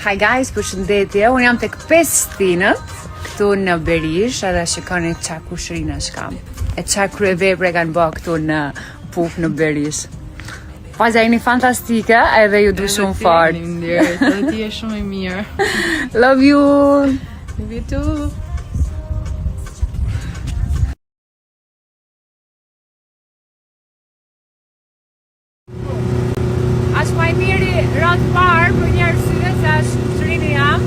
Hi guys, përshëndetje, unë jam tek Pestinët, këtu në Berish, edhe shikoni qa kushrina shkam. E qa kryevepre kanë bë këtu në Puf në Berish. Faza jeni fantastike, edhe ju du shumë fort. Edhe ti je shumë e mirë. Love you! Love you too! Ashtë maj miri ratë parë për një arsye se ashtë shërini jam,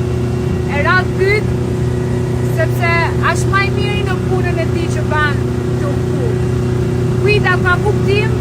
e ratë dytë sepse ashtë maj miri në punën e ti që banë të punë. Kujta ka kuptim